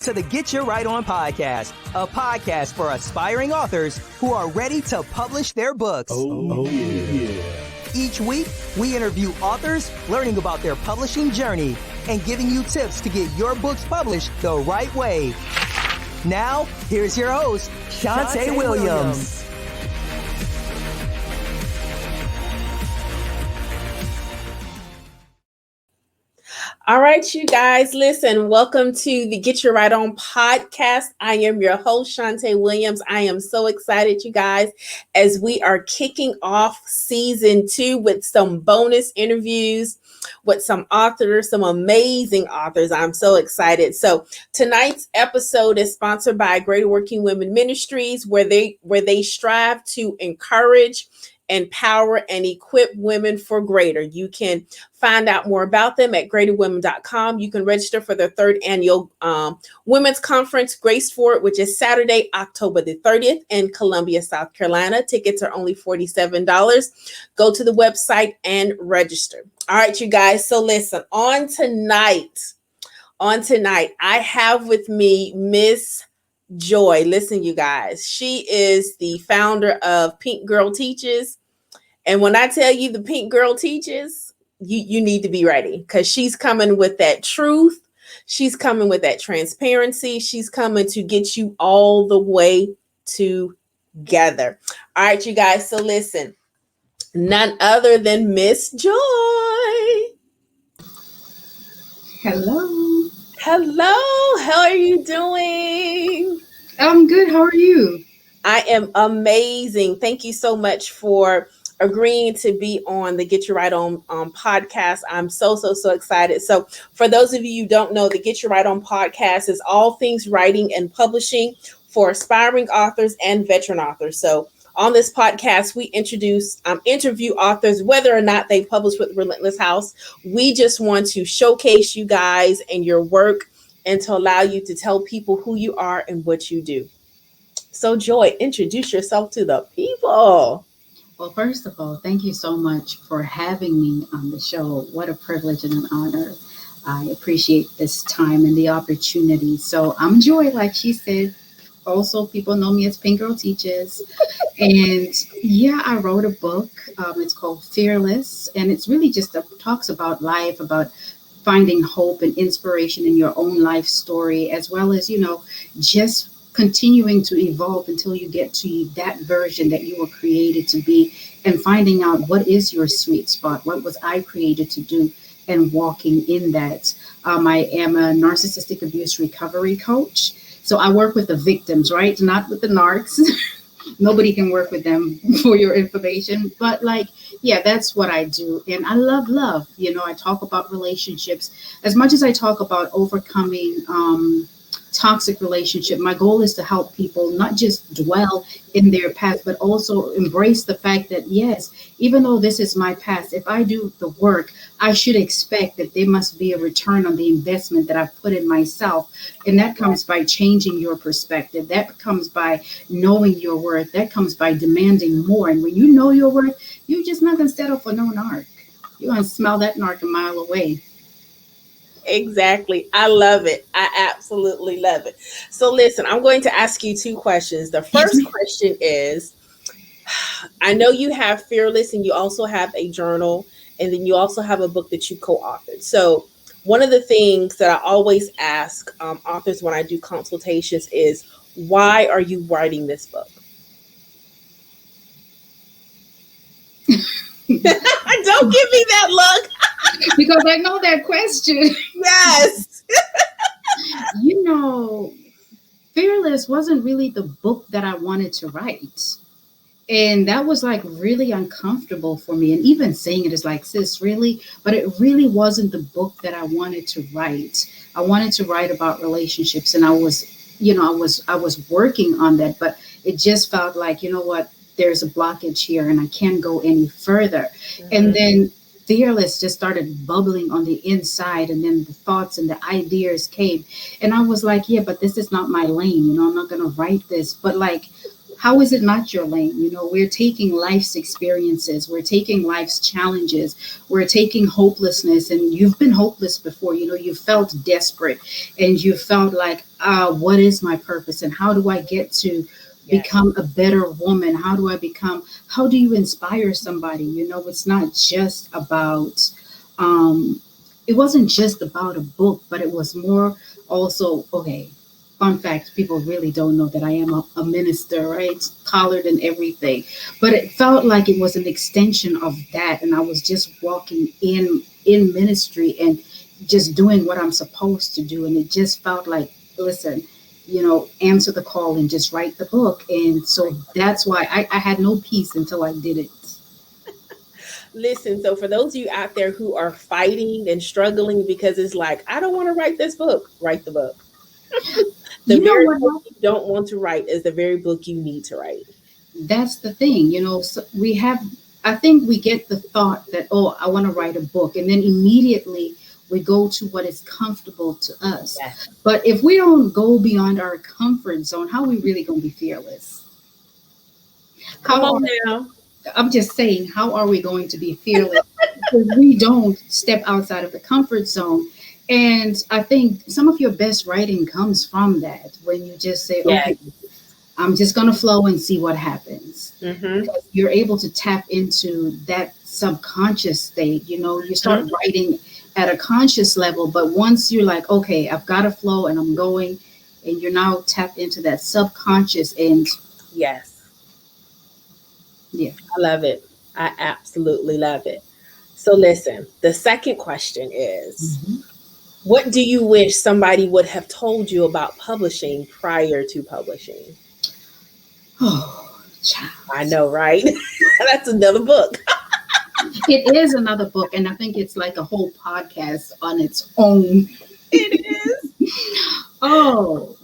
to the Get Your Right On podcast, a podcast for aspiring authors who are ready to publish their books. Oh yeah. Each week, we interview authors, learning about their publishing journey, and giving you tips to get your books published the right way. Now, here's your host, Chantea Williams. All right, you guys, listen, welcome to the Get Your Right On podcast. I am your host, Chantea Williams. I am so excited, you guys, as we are kicking off season 2 with some bonus interviews with some authors, some amazing authors. I'm so excited. So tonight's episode is sponsored by Greater Working Women Ministries, where they strive to encourage, empower, and equip women for greater. You can find out more about them at greaterwomen.com. You can register for their 3rd annual Women's Conference, Grace for It, which is Saturday, October the 30th in Columbia, South Carolina. Tickets are only $47. Go to the website and register. All right, you guys. So listen, on tonight, I have with me Miss Joy. Listen, you guys, she is the founder of Pink Girl Teaches. And when I tell you the Pink Girl Teaches, you need to be ready, because she's coming with that truth. She's coming with that transparency. She's coming to get you all the way together. All right, you guys. So listen, none other than Miss Joy. Hello. Hello. How are you doing? I'm good. How are you? I am amazing. Thank you so much for agreeing to be on the Get Your Right On podcast. I'm so excited. So for those of you who don't know, the Get Your Right On podcast is all things writing and publishing for aspiring authors and veteran authors. So on this podcast, we interview authors, whether or not they publish with Relentless House. We just want to showcase you guys and your work, and to allow you to tell people who you are and what you do. So Joy, introduce yourself to the people. Well, first of all, thank you so much for having me on the show. What a privilege and an honor. I appreciate this time and the opportunity. So I'm Joy, like she said. Also, people know me as Pink Girl Teaches. And yeah, I wrote a book. It's called Fearless. And it's really just talks about life, about finding hope and inspiration in your own life story, as well as, just continuing to evolve until you get to that version that you were created to be, and finding out what is your sweet spot, what was I created to do, and walking in that. I am a narcissistic abuse recovery coach. So I work with the victims, right? Not with the narcs. Nobody can work with them, for your information. But that's what I do. And I love love. I talk about relationships as much as I talk about overcoming toxic relationship. My goal is to help people not just dwell in their past, but also embrace the fact that, yes, even though this is my past, if I do the work, I should expect that there must be a return on the investment that I've put in myself. And that comes by changing your perspective. That comes by knowing your worth. That comes by demanding more. And when you know your worth, you're just not going to settle for no narc. You're going to smell that narc a mile away. Exactly. I love it. I absolutely love it. So listen, I'm going to ask you 2 questions. The first question is, I know you have Fearless, and you also have a journal, and then you also have a book that you co-authored. So one of the things that I always ask authors when I do consultations is, why are you writing this book? Don't give me that look. Because I know that question. Yes. Fearless wasn't really the book that I wanted to write. And that was really uncomfortable for me. And even saying it is like, sis, really? But it really wasn't the book that I wanted to write. I wanted to write about relationships. And I was working on that, but it just felt like, there's a blockage here and I can't go any further. Mm-hmm. And then Fearless just started bubbling on the inside, and then the thoughts and the ideas came. And I was like, yeah, but this is not my lane. I'm not going to write this. But How is it not your lane? We're taking life's experiences, we're taking life's challenges, we're taking hopelessness, and you've been hopeless before. You felt desperate, and you felt like, what is my purpose, and how do I get to become a better woman? How do you inspire somebody? It's not just about, it wasn't just about a book, but it was more also, okay, fun fact, people really don't know that I am a minister, right? Collared and everything. But it felt like it was an extension of that. And I was just walking in ministry and just doing what I'm supposed to do. And it just felt like, listen, answer the call and just write the book. And so that's why I had no peace until I did it. Listen, so for those of you out there who are fighting and struggling because it's like, I don't want to write this book, write the book. The very book you don't want to write is the very book you need to write. That's the thing, so I think we get the thought that, oh, I want to write a book. And then immediately we go to what is comfortable to us. Yes. But if we don't go beyond our comfort zone, how are we really going to be fearless? Come on now. I'm just saying, how are we going to be fearless if we don't step outside of the comfort zone? And I think some of your best writing comes from that, when you just say, okay, I'm just going to flow and see what happens. Mm-hmm. Because you're able to tap into that subconscious state. You start writing at a conscious level, but once you're like, okay, I've got to flow and I'm going, and you're now tapped into that subconscious. And yes. Yeah, I love it. I absolutely love it. So listen, the second question is, what do you wish somebody would have told you about publishing prior to publishing? Oh, child. I know, right? That's another book. It is another book, and I think it's like a whole podcast on its own. It is. Oh.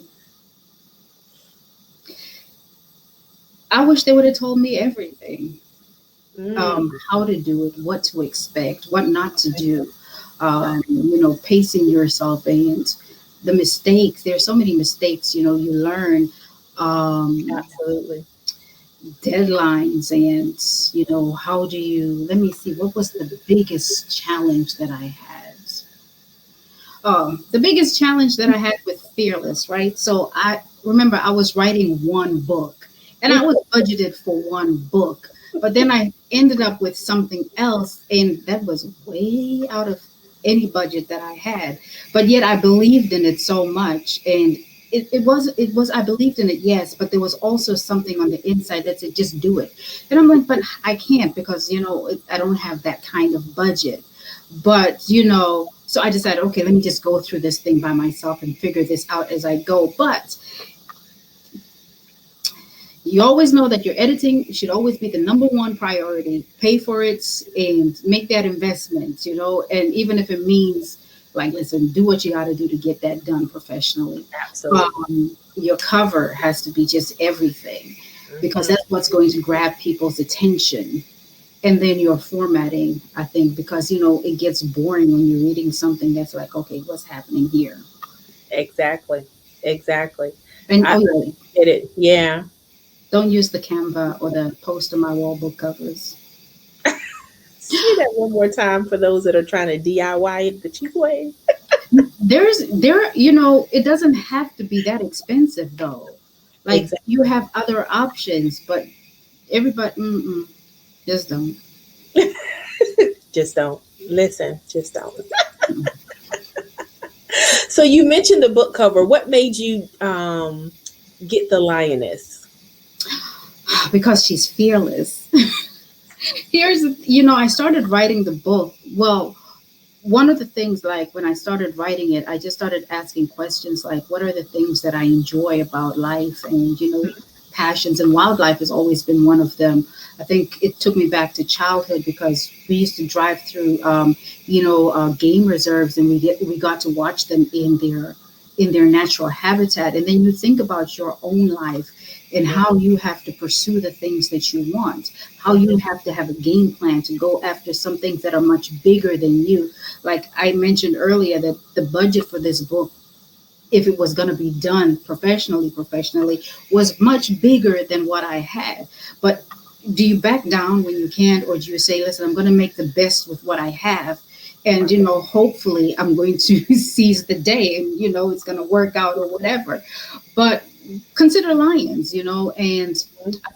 I wish they would have told me everything. How to do it, what to expect, what not to do, pacing yourself, and the mistakes. There's so many mistakes, you learn. Absolutely. Deadlines, and, how do you, let me see, what was the biggest challenge that I had? The biggest challenge that I had with Fearless, right? So I remember I was writing one book. And I was budgeted for one book, but then I ended up with something else, and that was way out of any budget that I had. But yet I believed in it so much, and it was I believed in it, yes, but there was also something on the inside that said, just do it. And I'm like, but I can't, because I don't have that kind of budget. But so I decided, okay, let me just go through this thing by myself and figure this out as I go. But you always know that your editing should always be the number one priority. Pay for it and make that investment, and even if it means, like, listen, do what you got to do to get that done professionally. Absolutely. Your cover has to be just everything, because that's what's going to grab people's attention. And then your formatting, I think, because, it gets boring when you're reading something that's like, okay, what's happening here? Exactly. And I get it. Yeah. Don't use the Canva or the Poster My Wall book covers. Say that one more time for those that are trying to DIY it the cheap way. It doesn't have to be that expensive, though. Like, exactly. You have other options, but everybody, just don't. Just don't. Listen, just don't. So you mentioned the book cover. What made you get the lioness? Because she's fearless. I started writing the book. Well, one of the things, like, when I started writing it, I just started asking questions like, what are the things that I enjoy about life? And, passions, and wildlife has always been one of them. I think it took me back to childhood, because we used to drive through, game reserves, and we got to watch them in their natural habitat. And then you think about your own life and how you have to pursue the things that you want, how you have to have a game plan to go after some things that are much bigger than you. Like I mentioned earlier, that the budget for this book if it was going to be done professionally, was much bigger than what I had. But do you back down when you can't, or do you say, listen, I'm going to make the best with what I have? And, hopefully I'm going to seize the day and, it's going to work out or whatever. But consider lions, and I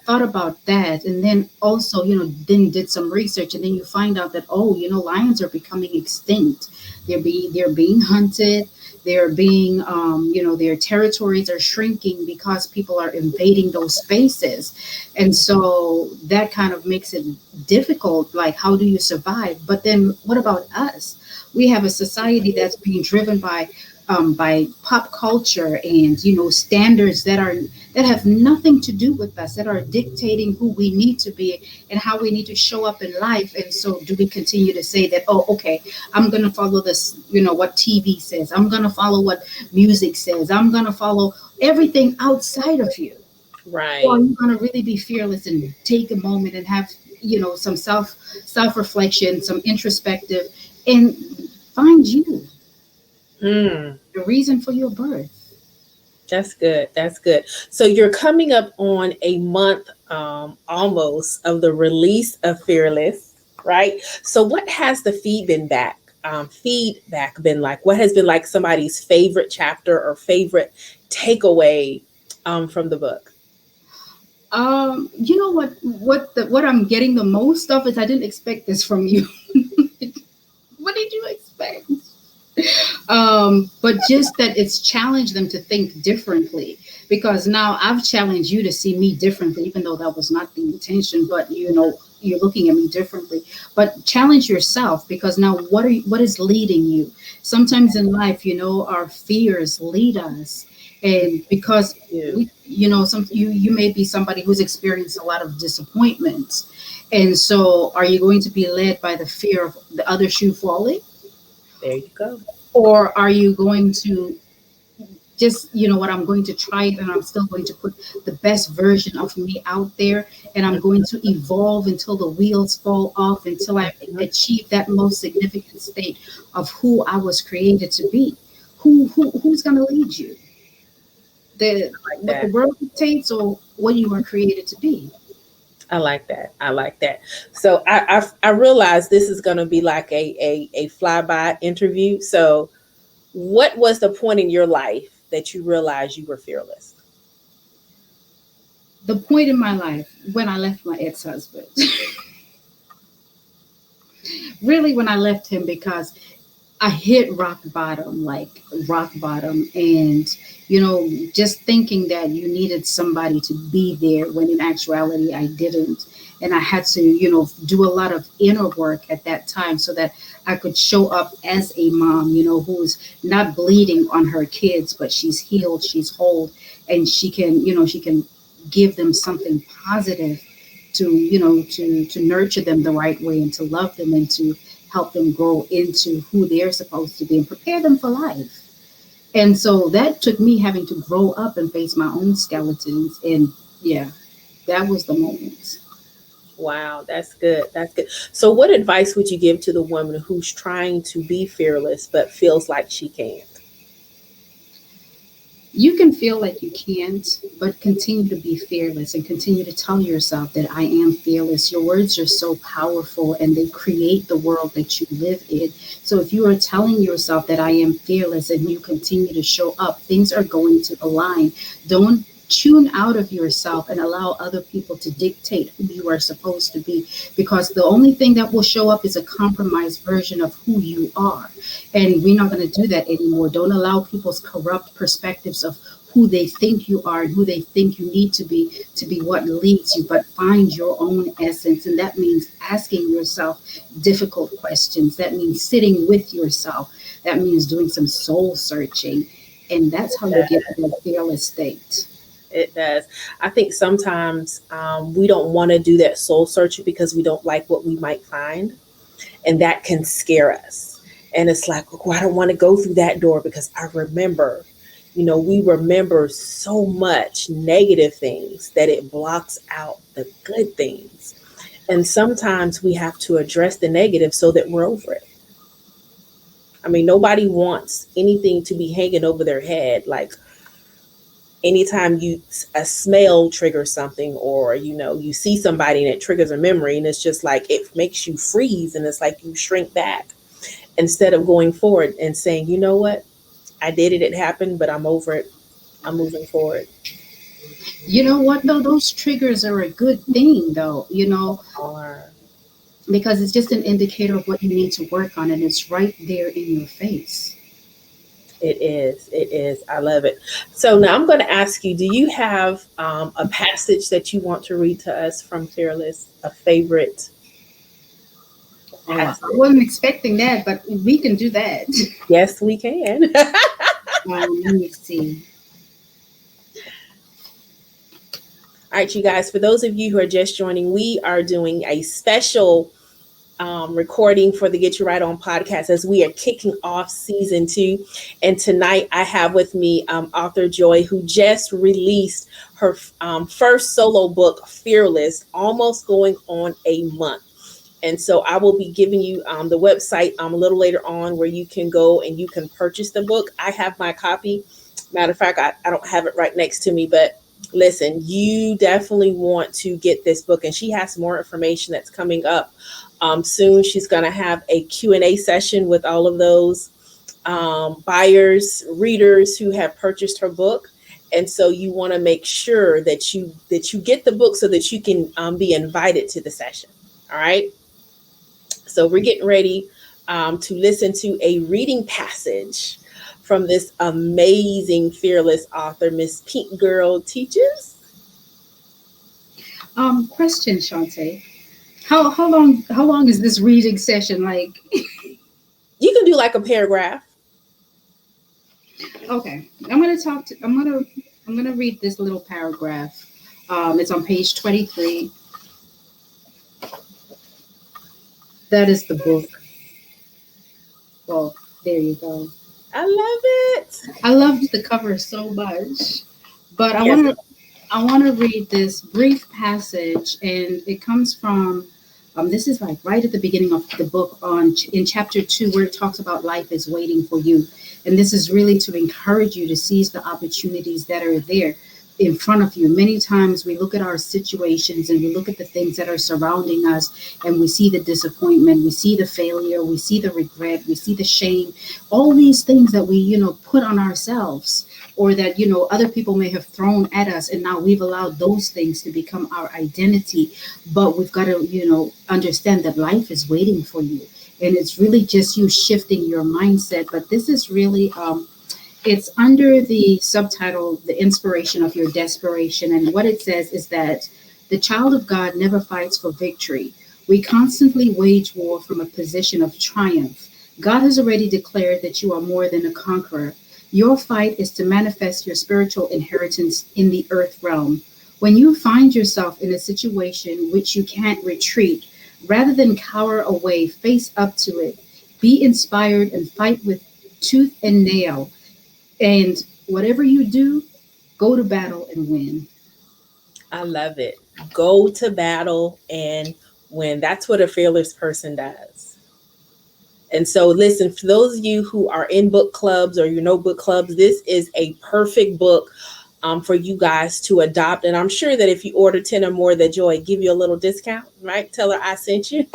thought about that. And then also, then did some research, and then you find out that, lions are becoming extinct. They're being hunted. They're being, their territories are shrinking because people are invading those spaces. And so that kind of makes it difficult. Like, how do you survive? But then what about us? We have a society that's being driven by pop culture and, standards that have nothing to do with us, that are dictating who we need to be and how we need to show up in life. And so do we continue to say that, oh, okay, I'm going to follow this, what TV says, I'm going to follow what music says, I'm going to follow everything outside of you? Right. Or are you going to really be fearless and take a moment and have, some self-reflection, some introspective, and find you, the reason for your birth? That's good. That's good. So you're coming up on a month almost of the release of Fearless, right? So what has the feedback been like? What has been like somebody's favorite chapter or favorite takeaway from the book? What I'm getting the most of is, I didn't expect this from you. What did you expect? But just that it's challenged them to think differently, because now I've challenged you to see me differently, even though that was not the intention, but you're looking at me differently. But challenge yourself, because now what is leading you? Sometimes in life, our fears lead us. And because you may be somebody who's experienced a lot of disappointments. And so are you going to be led by the fear of the other shoe falling? There you go. Or are you going to just, what, I'm going to try it, and I'm still going to put the best version of me out there, and I'm going to evolve until the wheels fall off, until I achieve that most significant state of who I was created to be? Who's going to lead you? What the world dictates, or what you were created to be? I like that. So I realize this is going to be like a flyby interview. So what was the point in your life that you realized you were fearless? The point in my life when I left my ex-husband. Really, when I left him, because I hit rock bottom, and, just thinking that you needed somebody to be there, when in actuality I didn't. And I had to, do a lot of inner work at that time so that I could show up as a mom, who's not bleeding on her kids, but she's healed, she's whole, and she can give them something positive to nurture them the right way, and to love them, and to help them grow into who they're supposed to be, and prepare them for life. And so that took me having to grow up and face my own skeletons. And yeah, that was the moment. Wow, that's good. That's good. So what advice would you give to the woman who's trying to be fearless but feels like she can't? You can feel like you can't, but continue to be fearless, and continue to tell yourself that I am fearless. Your words are so powerful, and they create the world that you live in. So if you are telling yourself that I am fearless, and you continue to show up, things are going to align. Don't tune out of yourself and allow other people to dictate who you are supposed to be, because the only thing that will show up is a compromised version of who you are. And we're not going to do that anymore. Don't allow people's corrupt perspectives of who they think you are and who they think you need to be what leads you, but find your own essence. And that means asking yourself difficult questions. That means sitting with yourself. That means doing some soul searching. And that's how you get to a fearless state. It does. I think sometimes we don't want to do that soul searching because we don't like what we might find. And that can scare us. And it's like, oh, I don't want to go through that door, because I remember, we remember so much negative things that it blocks out the good things. And sometimes we have to address the negative so that we're over it. I mean, nobody wants anything to be hanging over their head. Like anytime a smell triggers something, or, you see somebody and it triggers a memory, and it's just like, it makes you freeze, and it's like you shrink back instead of going forward and saying, you know what, I did it, it happened, but I'm over it. I'm moving forward. You know what, though? Those triggers are a good thing, though, because it's just an indicator of what you need to work on, and it's right there in your face. It is. I love it. So now I'm going to ask you, do you have a passage that you want to read to us from Fearless, a favorite passage? I wasn't expecting that, but we can do that. Yes, we can. Let me see. All right, you guys, for those of you who are just joining, we are doing a special recording for the Get You Right On podcast as we are kicking off season 2. And tonight I have with me author Joy, who just released her first solo book, Fearless, almost going on a month. And so I will be giving you the website a little later on where you can go and you can purchase the book. I have my copy. Matter of fact, I don't have it right next to me, but listen, you definitely want to get this book. And she has more information that's coming up soon. She's going to have a Q&A session with all of those buyers, readers who have purchased her book. And so you want to make sure that you get the book so that you can be invited to the session. All right. So we're getting ready to listen to a reading passage from this amazing Fearless author, Miss Pink Girl Teaches. Question, Chantea. How long is this reading session like? You can do like a paragraph. Okay. I'm gonna read this little paragraph. It's on page 23. That is the book. Well, there you go. I love it. I loved the cover so much. But I want to read this brief passage, and it comes from this is like right at the beginning of the book in chapter 2, where it talks about life is waiting for you. And this is really to encourage you to seize the opportunities that are there in front of you. Many times we look at our situations and we look at the things that are surrounding us, and we see the disappointment, we see the failure, we see the regret, we see the shame, all these things that we, put on ourselves, or that, other people may have thrown at us. And now we've allowed those things to become our identity. But we've got to, understand that life is waiting for you. And it's really just you shifting your mindset. But this is really, it's under the subtitle, The Inspiration of Your Desperation. And what it says is that the child of God never fights for victory. We constantly wage war from a position of triumph. God has already declared that you are more than a conqueror. Your fight is to manifest your spiritual inheritance in the earth realm. When you find yourself in a situation which you can't retreat, rather than cower away, face up to it. Be inspired and fight with tooth and nail. And whatever you do, go to battle and win. I love it. Go to battle and win. That's what a fearless person does. And so listen, for those of you who are in book clubs or book clubs, this is a perfect book for you guys to adopt. And I'm sure that if you order 10 or more, that Joy give you a little discount, right? Tell her I sent you.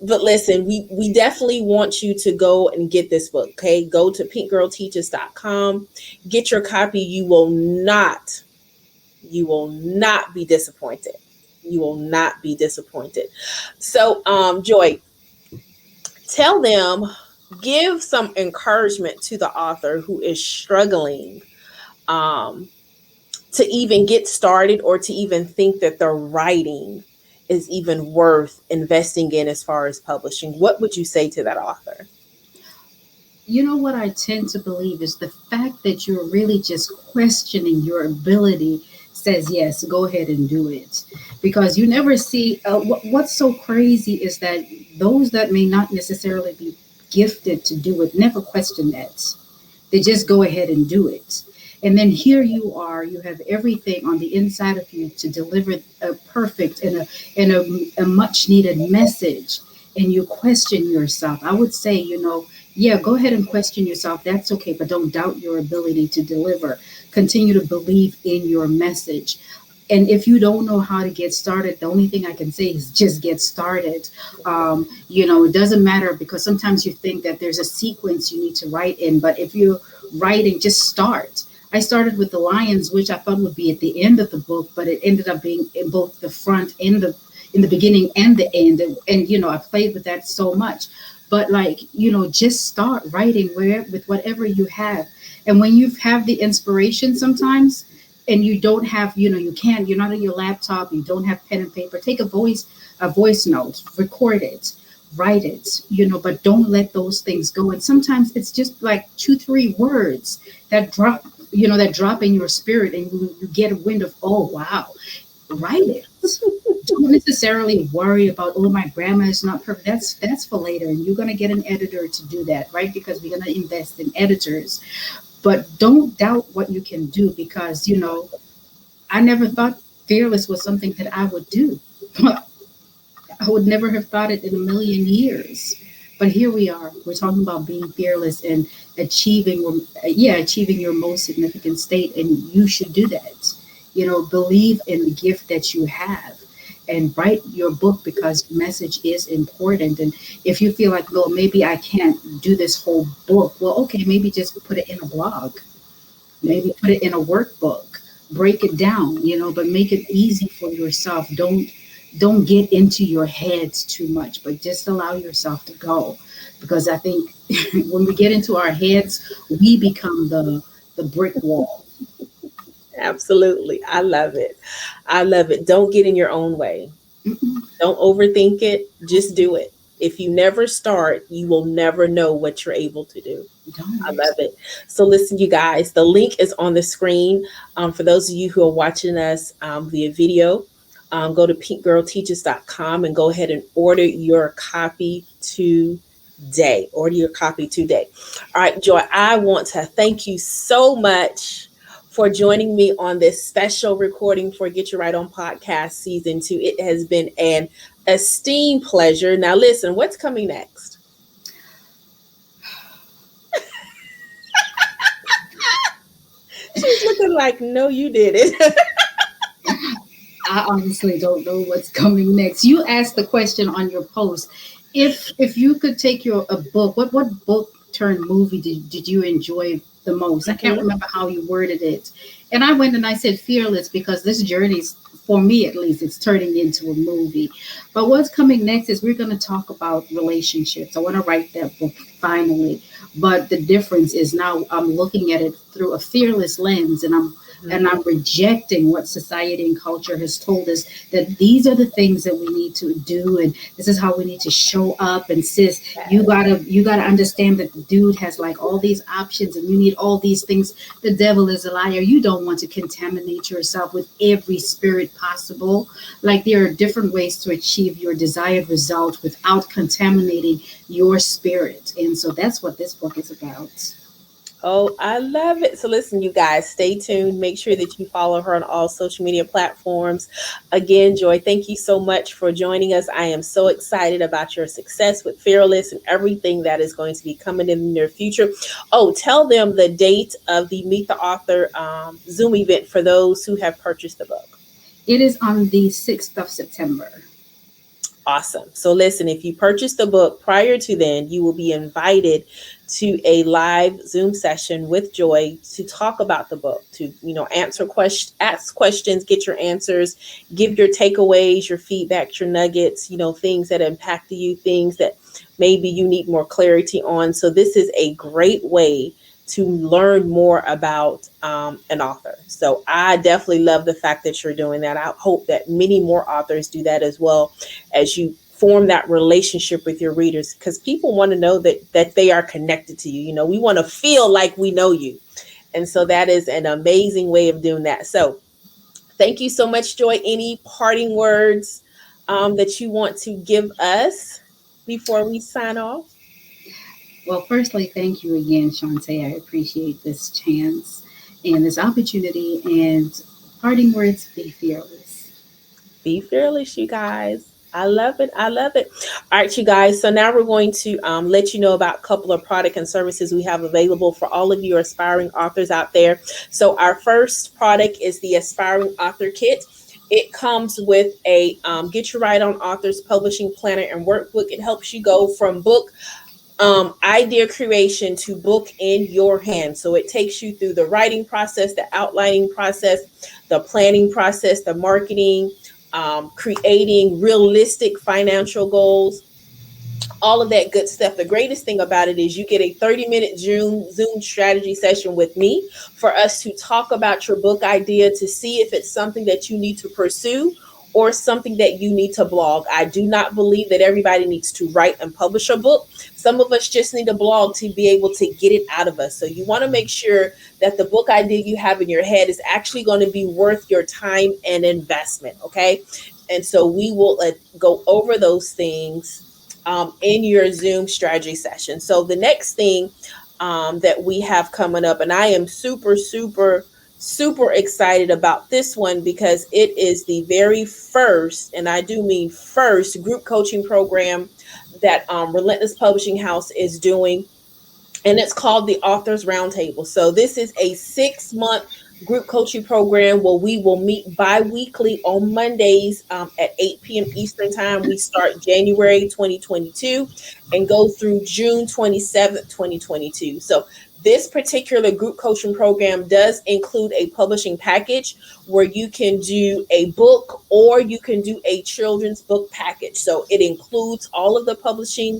But listen, we definitely want you to go and get this book, okay? Go to pinkgirlteaches.com. Get your copy. You will not be disappointed. You will not be disappointed. So, Joy, tell them, give some encouragement to the author who is struggling to even get started or to even think that their writing is even worth investing in as far as publishing. What would you say to that author? You know what I tend to believe is the fact that you're really just questioning your ability says, yes, go ahead and do it. Because you never see, what's so crazy is that those that may not necessarily be gifted to do it never question that. They just go ahead and do it. And then here you are, you have everything on the inside of you to deliver a perfect and a much needed message. and you question yourself, I would say, yeah, go ahead and question yourself. That's okay, but don't doubt your ability to deliver. Continue to believe in your message. And if you don't know how to get started, the only thing I can say is just get started. It doesn't matter, because sometimes you think that there's a sequence you need to write in, but if you're writing, just start. I started with the lions, which I thought would be at the end of the book, but it ended up being in both the front and in the beginning and the end. And I played with that so much. But just start writing with whatever you have. And when you have the inspiration sometimes, and you don't have, you're not on your laptop, you don't have pen and paper, take a voice note, record it, write it, but don't let those things go. And sometimes it's just like 2-3 words that drop in your spirit, and you get a wind of, oh, wow, write it. Don't necessarily worry about, oh, my grammar is not perfect. That's for later. And you're going to get an editor to do that, right? Because we're going to invest in editors. But don't doubt what you can do, because, I never thought fearless was something that I would do. I would never have thought it in a million years. But here we are. We're talking about being fearless and achieving your most significant state. And you should do that. Believe in the gift that you have and write your book, because message is important. And if you feel like, well, maybe I can't do this whole book, well, okay, maybe just put it in a blog, maybe put it in a workbook, break it down, but make it easy for yourself. Don't get into your heads too much, but just allow yourself to go. Because I think when we get into our heads, we become the brick wall. Absolutely. I love it. I love it. Don't get in your own way. Don't overthink it. Just do it. If you never start, you will never know what you're able to do. I love it. So listen, you guys, the link is on the screen. For those of you who are watching us via video, go to pinkgirlteaches.com and go ahead and order your copy today. Order your copy today. All right, Joy, I want to thank you so much for joining me on this special recording for Get Your Right On Podcast Season 2. It has been an esteemed pleasure. Now listen, what's coming next? She's looking like, no, you didn't. I honestly don't know what's coming next. You asked the question on your post. If you could take a book, what book turned movie did you enjoy the most? I can't remember how you worded it. And I went and I said fearless, because this journey's, for me at least, it's turning into a movie. But what's coming next is we're going to talk about relationships. I want to write that book finally. But the difference is now I'm looking at it through a fearless lens, and I'm rejecting what society and culture has told us, that these are the things that we need to do, and this is how we need to show up. And sis, you gotta understand that the dude has like all these options, and you need all these things. The devil is a liar. You don't want to contaminate yourself with every spirit possible. Like, there are different ways to achieve your desired result without contaminating your spirit. And so that's what this book is about. Oh, I love it. So listen, you guys, stay tuned. Make sure that you follow her on all social media platforms. Again, Joy, thank you so much for joining us. I am so excited about your success with Fearless and everything that is going to be coming in the near future. Oh, tell them the date of the Meet the Author Zoom event for those who have purchased the book. It is on the 6th of September. Awesome. So listen, if you purchase the book prior to then, you will be invited to a live Zoom session with Joy to talk about the book, to, ask questions, get your answers, give your takeaways, your feedback, your nuggets, things that impact you, things that maybe you need more clarity on. So this is a great way to learn more about an author. So I definitely love the fact that you're doing that. I hope that many more authors do that as well, as you form that relationship with your readers, because people want to know that they are connected to you. We want to feel like we know you. And so that is an amazing way of doing that. So thank you so much, Joy. Any parting words that you want to give us before we sign off? Well, firstly, thank you again, Chantea. I appreciate this chance and this opportunity. And parting words, be fearless. Be fearless, you guys. I love it. I love it. All right, you guys. So now we're going to let you know about a couple of product and services we have available for all of you aspiring authors out there. So our first product is the Aspiring Author Kit. It comes with a Get Your Right On Authors Publishing Planner and Workbook. It helps you go from book idea creation to book in your hand. So it takes you through the writing process, the outlining process, the planning process, the marketing, creating realistic financial goals, all of that good stuff. The greatest thing about it is you get a 30-minute Zoom strategy session with me for us to talk about your book idea to see if it's something that you need to pursue or something that you need to blog. I do not believe that everybody needs to write and publish a book. Some of us just need a blog to be able to get it out of us. So you want to make sure that the book idea you have in your head is actually going to be worth your time and investment. Okay. And so we will go over those things in your Zoom strategy session. So the next thing that we have coming up, and I am super, super, super excited about this one because it is the very first, and I do mean first, group coaching program that Relentless Publishing House is doing. And it's called the Authors Roundtable. So this is a 6-month group coaching program where we will meet bi-weekly on Mondays at 8 p.m. Eastern Time. We start January 2022 and go through June 27th, 2022. So this particular group coaching program does include a publishing package where you can do a book or you can do a children's book package. So it includes all of the publishing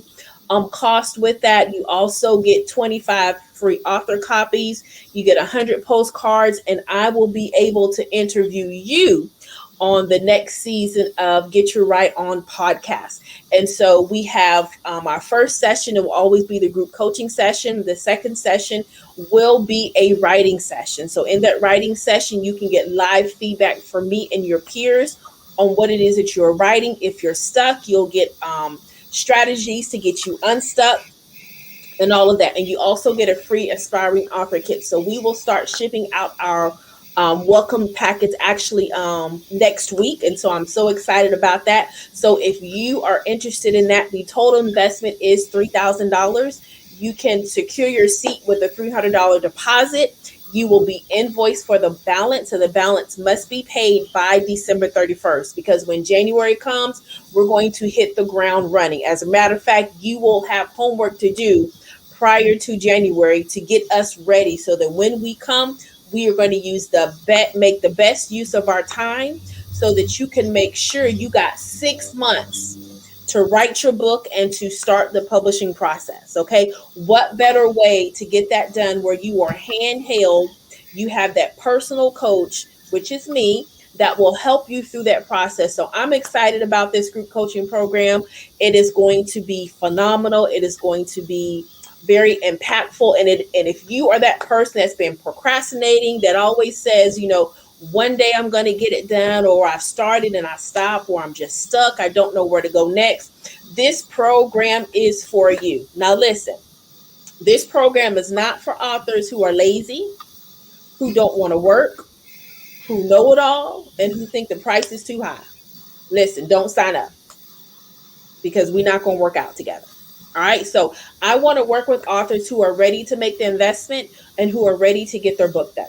cost with that. You also get 25 free author copies. You get 100 postcards, and I will be able to interview you on the next season of Get Your Right On podcast. And so we have our first session. It will always be the group coaching session. The second session will be a writing session. So in that writing session, you can get live feedback from me and your peers on what it is that you're writing. If you're stuck, you'll get strategies to get you unstuck and all of that. And you also get a free aspiring author kit. So we will start shipping out our welcome packets actually next week. And so I'm so excited about that. So if you are interested in that, the total investment is $3,000. You can secure your seat with a $300 deposit. You will be invoiced for the balance, and the balance must be paid by December 31st, because when January comes, we're going to hit the ground running. As a matter of fact, you will have homework to do prior to January to get us ready so that when we come, we are going to make the best use of our time so that you can make sure you got 6 months to write your book and to start the publishing process. Okay. What better way to get that done where you are handheld? You have that personal coach, which is me, that will help you through that process. So I'm excited about this group coaching program. It is going to be phenomenal. It is going to be very impactful. And if you are that person that's been procrastinating, that always says, one day I'm going to get it done, or I've started and I stop, or I'm just stuck, I don't know where to go next, this program is for you. Now listen, this program is not for authors who are lazy, who don't want to work, who know it all, and who think the price is too high. Listen, don't sign up, because we're not going to work out together. All right. So I want to work with authors who are ready to make the investment and who are ready to get their book done.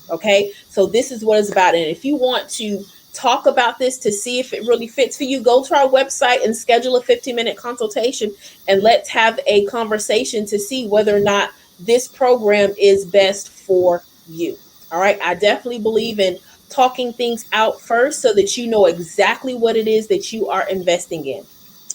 Okay. So this is what it's about. And if you want to talk about this to see if it really fits for you, go to our website and schedule a 15-minute consultation, and let's have a conversation to see whether or not this program is best for you. All right. I definitely believe in talking things out first so that you know exactly what it is that you are investing in.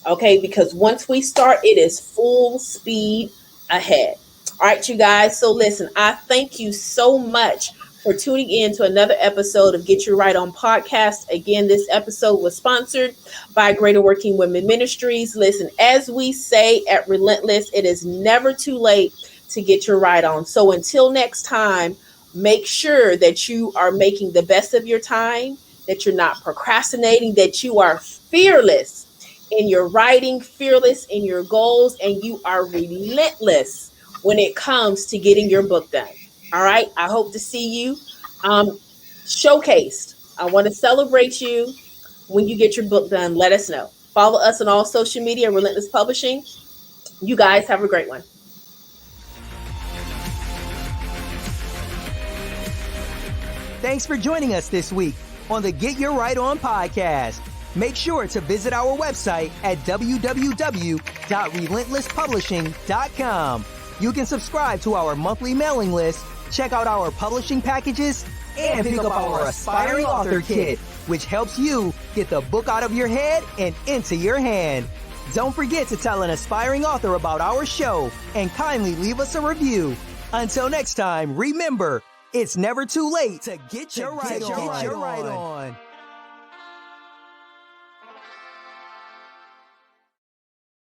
Okay, because once we start, it is full speed ahead. All right, you guys. So listen, I thank you so much for tuning in to another episode of Get Your Right On podcast. Again, this episode was sponsored by Greater Working Women Ministries. Listen, as we say at Relentless, it is never too late to get your right on. So until next time, make sure that you are making the best of your time, that you're not procrastinating, that you are fearless in your writing, fearless in your goals, and you are relentless when it comes to getting your book done. All right. I hope to see you showcased. I want to celebrate you when you get your book done. Let us know. Follow us on all social media, Relentless Publishing. You guys have a great one. Thanks for joining us this week on the Get Your Right On podcast. Make sure to visit our website at www.relentlesspublishing.com. You can subscribe to our monthly mailing list, check out our publishing packages, and pick up our Aspiring Author Kit, which helps you get the book out of your head and into your hand. Don't forget to tell an aspiring author about our show and kindly leave us a review. Until next time, remember, it's never too late to get your right on.